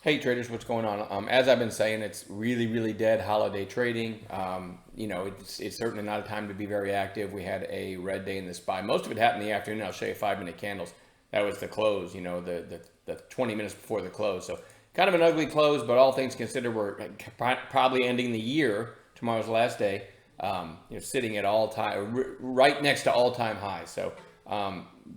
Hey traders, what's going on? As I've been saying, it's really, really dead holiday trading. It's certainly not a time to be very active. We had a red day in the SPY. Most of it happened in the afternoon. I'll show you 5-minute candles. That was the close, the 20 minutes before the close. So kind of an ugly close, but all things considered, we're probably ending the year. Tomorrow's the last day. Sitting at all time, right next to all-time highs. So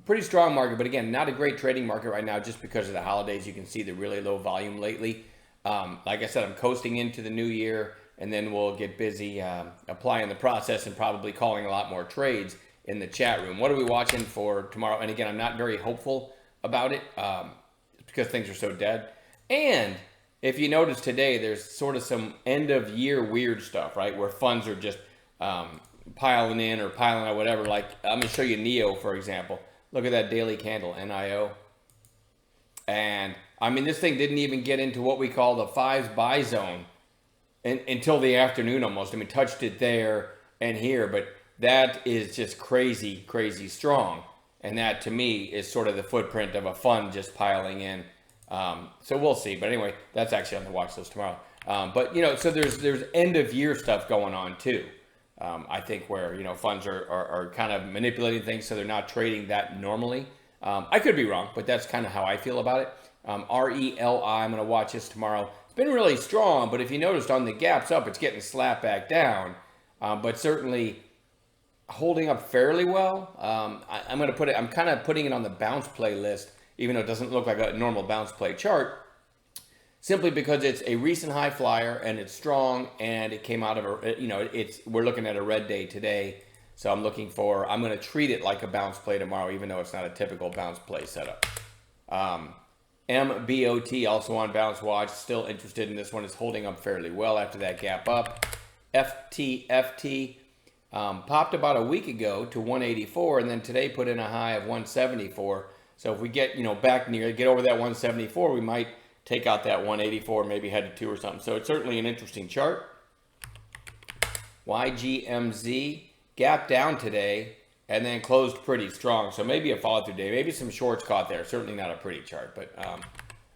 pretty strong market, but again, not a great trading market right now just because of the holidays. You can see the really low volume lately. Like I said, I'm coasting into the new year, and then we'll get busy applying the process and probably calling a lot more trades in the chat room. What are we watching for tomorrow? And again, I'm not very hopeful about it because things are so dead. And if you notice today, there's sort of some end of year weird stuff, right? Where funds are just piling in or piling out, whatever. Like I'm gonna show you NEO, for example. Look at that daily candle, NIO. And I mean, this thing didn't even get into what we call the fives buy zone until the afternoon almost. I mean, touched it there and here, but that is just crazy, crazy strong. And that to me is sort of the footprint of a fund just piling in. So we'll see. But anyway, that's actually on the watch list tomorrow. So there's end of year stuff going on too. I think where funds are kind of manipulating things so they're not trading that normally. I could be wrong, but that's kind of how I feel about it. RELI, I'm going to watch this tomorrow. It's been really strong, but if you noticed on the gaps up, it's getting slapped back down, but certainly holding up fairly well. I'm going to put it. I'm kind of putting it on the bounce play list, even though it doesn't look like a normal bounce play chart. Simply because it's a recent high flyer and it's strong and it came out of we're looking at a red day today. So I'm going to treat it like a bounce play tomorrow, even though it's not a typical bounce play setup. MBOT also on bounce watch, still interested in this one. It's holding up fairly well after that gap up. FTFT popped about a week ago to 184 and then today put in a high of 174. So if we get, get over that 174, we might take out that 184, maybe head to 2 or something. So it's certainly an interesting chart. YGMZ gapped down today and then closed pretty strong. So maybe a follow through day, maybe some shorts caught there. Certainly not a pretty chart, but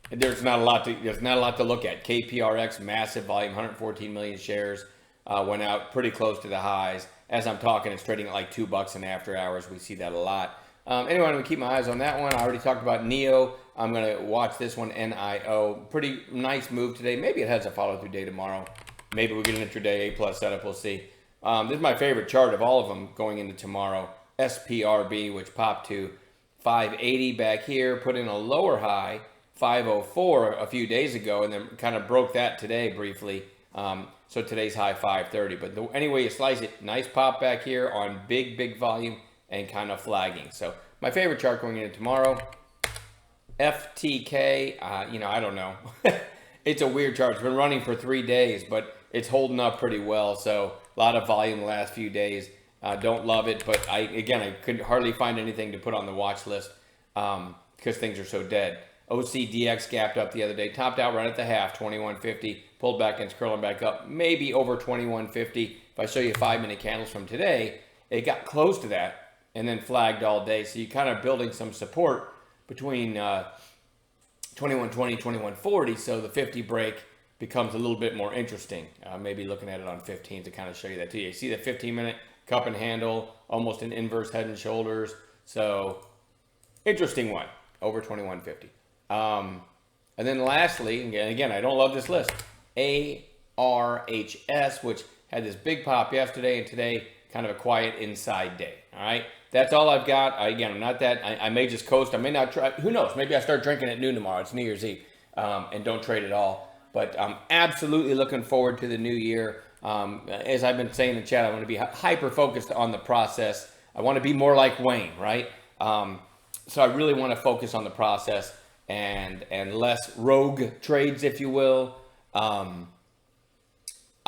there's not a lot to look at. KPRX, massive volume, 114 million shares, went out pretty close to the highs. As I'm talking, it's trading at like $2 in after hours. We see that a lot. Anyway, I'm going to keep my eyes on that one. I already talked about NEO. I'm going to watch this one, NIO. Pretty nice move today. Maybe it has a follow-through day tomorrow. Maybe we'll get an intraday A+ setup. We'll see. This is my favorite chart of all of them going into tomorrow. SPRB, which popped to 580 back here, put in a lower high, 504 a few days ago, and then kind of broke that today briefly. So today's high 530. But anyway you slice it, nice pop back here on big volume and kind of flagging. So my favorite chart going into tomorrow. FTK, I don't know. It's a weird chart. It's been running for 3 days, but it's holding up pretty well. So a lot of volume the last few days. Don't love it, but I could hardly find anything to put on the watch list because things are so dead. OCDX gapped up the other day, topped out right at the half, 2150, pulled back and it's curling back up, maybe over 2150. If I show you 5-minute candles from today, it got close to that and then flagged all day. So you're kind of building some support between 2120, 2140. So the 50 break becomes a little bit more interesting. Maybe looking at it on 15 to kind of show you that too. You see the 15-minute cup and handle, almost an inverse head and shoulders. So interesting one, over 2150. And then lastly, again, I don't love this list, ARHS, which had this big pop yesterday and today kind of a quiet inside day. All right, that's all I've got. Again, I'm not that, I may just coast. I may not try, who knows, maybe I start drinking at noon tomorrow. It's New Year's Eve, and don't trade at all. But I'm absolutely looking forward to the new year. As I've been saying in the chat, I want to be hyper focused on the process. I want to be more like Wayne, right? So I really want to focus on the process and less rogue trades, if you will. I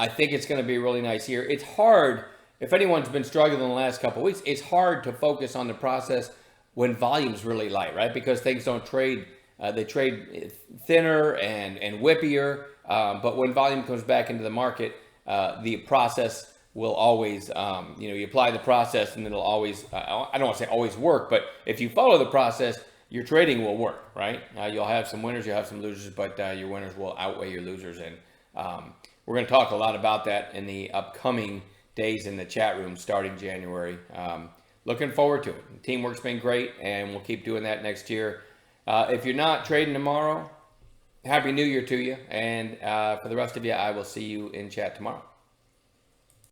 think it's going to be a really nice year. It's hard, if anyone's been struggling in the last couple of weeks, it's hard to focus on the process when volume's really light, right? Because things don't trade, they trade thinner and whippier. But when volume comes back into the market, the process will always, you apply the process and it'll always, I don't want to say always work, but if you follow the process, your trading will work, right? You'll have some winners, you'll have some losers, but your winners will outweigh your losers. And we're going to talk a lot about that in the upcoming days in the chat room starting January. Looking forward to it. Teamwork's been great, and we'll keep doing that next year. If you're not trading tomorrow, Happy New Year to you. And for the rest of you, I will see you in chat tomorrow.